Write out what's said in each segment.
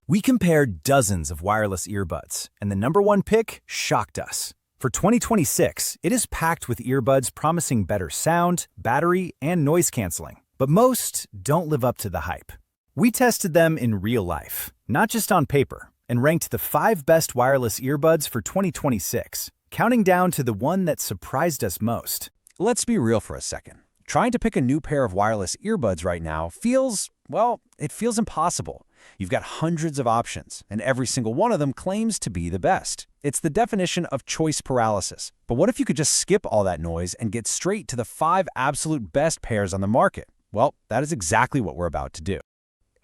We compared dozens of wireless earbuds, and the number one pick shocked us. For 2026, it is packed with earbuds promising better sound, battery, and noise canceling. But most don't live up to the hype. We tested them in real life, not just on paper, and ranked the 5 best wireless earbuds for 2026, counting down to the one that surprised us most. Let's be real for a second. Trying to pick a new pair of wireless earbuds right now feels impossible. You've got hundreds of options, and every single one of them claims to be the best. It's the definition of choice paralysis. But what if you could just skip all that noise and get straight to the 5 absolute best pairs on the market? Well, that is exactly what we're about to do.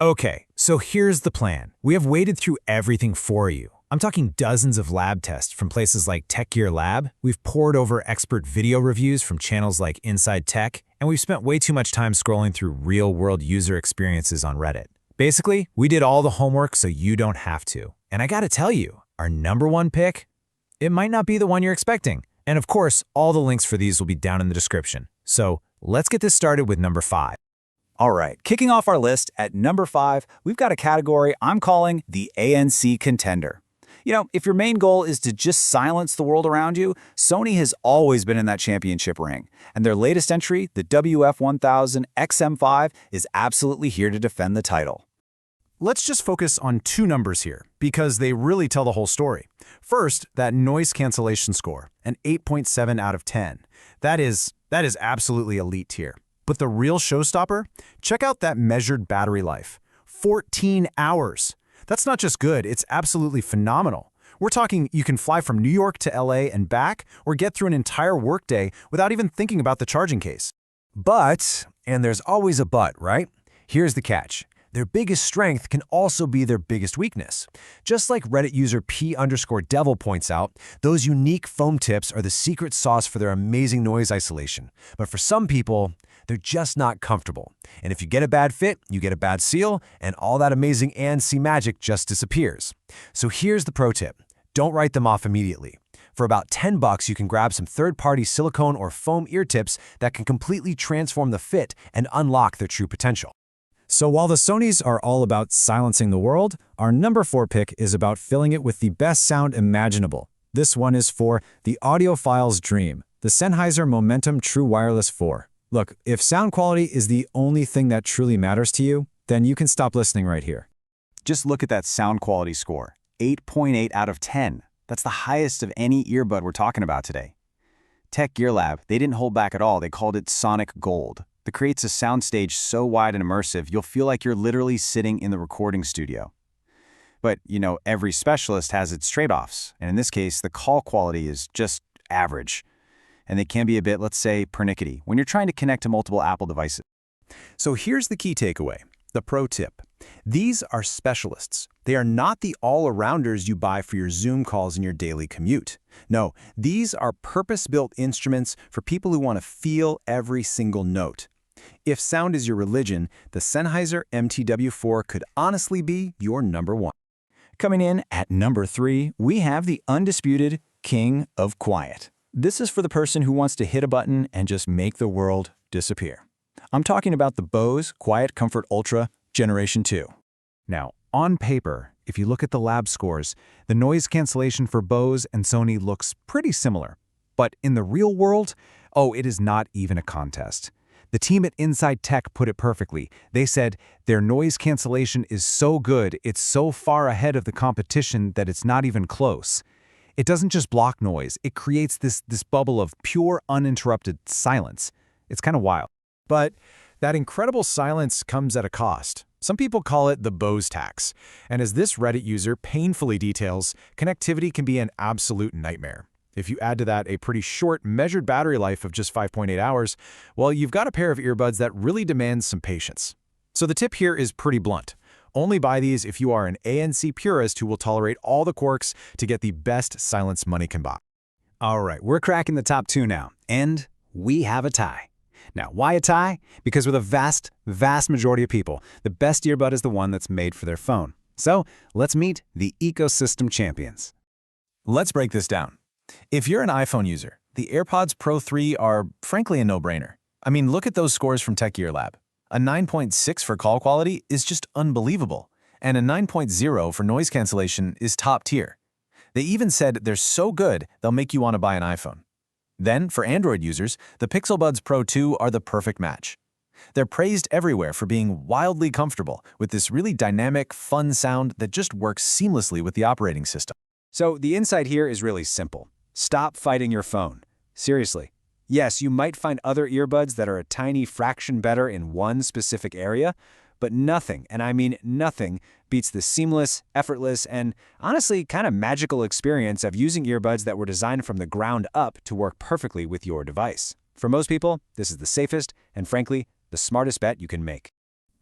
Okay, so here's the plan. We have waded through everything for you. I'm talking dozens of lab tests from places like Tech Gear Lab. We've pored over expert video reviews from channels like Inside Tech, and we've spent way too much time scrolling through real-world user experiences on Reddit. Basically, we did all the homework so you don't have to. And I gotta tell you, our number one pick, it might not be the one you're expecting. And of course, all the links for these will be down in the description. So let's get this started with number 5. All right, kicking off our list at number 5, we've got a category I'm calling the ANC contender. You know, if your main goal is to just silence the world around you, Sony has always been in that championship ring. And their latest entry, the WF-1000 XM5, is absolutely here to defend the title. Let's just focus on 2 numbers here, because they really tell the whole story. First, that noise cancellation score, an 8.7 out of 10. That is absolutely elite tier. But the real showstopper? Check out that measured battery life. 14 hours. That's not just good, it's absolutely phenomenal. We're talking you can fly from New York to LA and back, or get through an entire workday without even thinking about the charging case. But, and there's always a but, right? Here's the catch. Their biggest strength can also be their biggest weakness. Just like Reddit user P_Devil points out, those unique foam tips are the secret sauce for their amazing noise isolation. But for some people, they're just not comfortable. And if you get a bad fit, you get a bad seal, and all that amazing ANC magic just disappears. So here's the pro tip. Don't write them off immediately. For about $10, you can grab some third-party silicone or foam ear tips that can completely transform the fit and unlock their true potential. So while the Sonys are all about silencing the world, our number 4 pick is about filling it with the best sound imaginable. This one is for the audiophile's dream, the Sennheiser Momentum True Wireless 4. Look, if sound quality is the only thing that truly matters to you, then you can stop listening right here. Just look at that sound quality score, 8.8 out of 10. That's the highest of any earbud we're talking about today. Tech Gear Lab, they didn't hold back at all. They called it Sonic Gold. That creates a soundstage so wide and immersive, you'll feel like you're literally sitting in the recording studio. But, you know, every specialist has its trade-offs, and in this case, the call quality is just average. And they can be a bit, let's say, pernickety when you're trying to connect to multiple Apple devices. So here's the key takeaway, the pro tip. These are specialists. They are not the all-arounders you buy for your Zoom calls in your daily commute. No, these are purpose-built instruments for people who want to feel every single note. If sound is your religion, the Sennheiser MTW4 could honestly be your number 1. Coming in at number 3, we have the undisputed King of Quiet. This is for the person who wants to hit a button and just make the world disappear. I'm talking about the Bose Quiet Comfort Ultra Generation 2. Now, on paper, if you look at the lab scores, the noise cancellation for Bose and Sony looks pretty similar. But in the real world, it is not even a contest. The team at Inside Tech put it perfectly. They said their noise cancellation is so good, it's so far ahead of the competition that it's not even close. It doesn't just block noise, it creates this bubble of pure, uninterrupted silence. It's kind of wild. But that incredible silence comes at a cost. Some people call it the Bose tax. And as this Reddit user painfully details, connectivity can be an absolute nightmare. If you add to that a pretty short, measured battery life of just 5.8 hours, well, you've got a pair of earbuds that really demands some patience. So the tip here is pretty blunt. Only buy these if you are an ANC purist who will tolerate all the quirks to get the best silence money can buy. All right, we're cracking the top 2 now, and we have a tie. Now, why a tie? Because with a vast majority of people, the best earbud is the one that's made for their phone. So let's meet the ecosystem champions. Let's break this down. If you're an iPhone user, the AirPods Pro 3 are frankly a no-brainer. I mean, look at those scores from Tech Gear Lab. A 9.6 for call quality is just unbelievable. and a 9.0 for noise cancellation is top tier. They even said they're so good they'll make you want to buy an iPhone. Then, for Android users, the Pixel Buds Pro 2 are the perfect match. They're praised everywhere for being wildly comfortable with this really dynamic, fun sound that just works seamlessly with the operating system. So the insight here is really simple. Stop fighting your phone. Seriously. Yes, you might find other earbuds that are a tiny fraction better in one specific area, but nothing, and I mean nothing, beats the seamless, effortless, and honestly kind of magical experience of using earbuds that were designed from the ground up to work perfectly with your device. For most people, this is the safest and, frankly, the smartest bet you can make.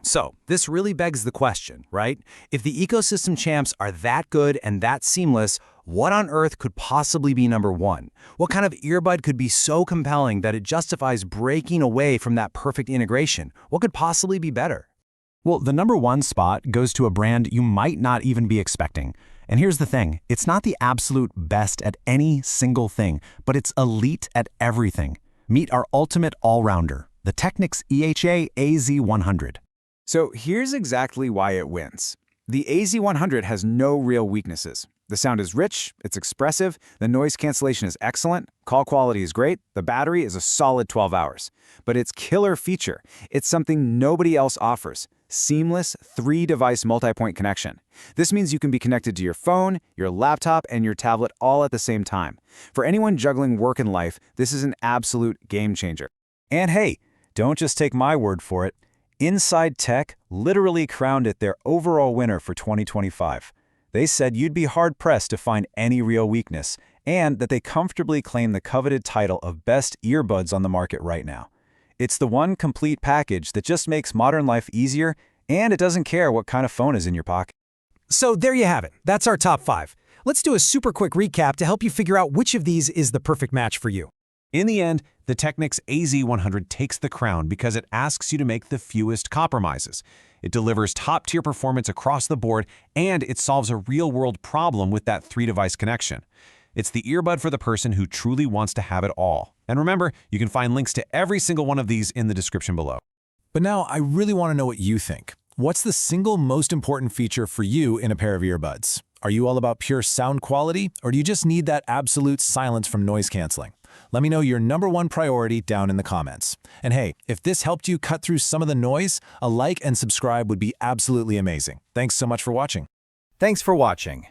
So, this really begs the question, right? If the ecosystem champs are that good and that seamless, what on earth could possibly be number one? What kind of earbud could be so compelling that it justifies breaking away from that perfect integration? What could possibly be better? Well, the number one spot goes to a brand you might not even be expecting. And here's the thing, it's not the absolute best at any single thing, but it's elite at everything. Meet our ultimate all-rounder, the Technics EHA AZ100. So here's exactly why it wins. The AZ100 has no real weaknesses. The sound is rich, it's expressive, the noise cancellation is excellent, call quality is great, the battery is a solid 12 hours. But its killer feature, it's something nobody else offers: seamless 3-device multi-point connection. This means you can be connected to your phone, your laptop, and your tablet all at the same time. For anyone juggling work and life, this is an absolute game changer. And hey, don't just take my word for it. Inside Tech literally crowned it their overall winner for 2025. They said you'd be hard-pressed to find any real weakness, and that they comfortably claim the coveted title of best earbuds on the market right now. It's the one complete package that just makes modern life easier, and it doesn't care what kind of phone is in your pocket. So there you have it. That's our top 5. Let's do a super quick recap to help you figure out which of these is the perfect match for you. In the end, the Technics AZ100 takes the crown because it asks you to make the fewest compromises. It delivers top-tier performance across the board, and it solves a real-world problem with that 3-device connection. It's the earbud for the person who truly wants to have it all. And remember, you can find links to every single one of these in the description below. But now I really want to know what you think. What's the single most important feature for you in a pair of earbuds? Are you all about pure sound quality, or do you just need that absolute silence from noise canceling? Let me know your number one priority down in the comments. And hey, if this helped you cut through some of the noise, a like and subscribe would be absolutely amazing. Thanks so much for watching. Thanks for watching.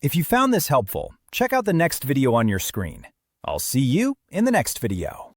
If you found this helpful, check out the next video on your screen. I'll see you in the next video.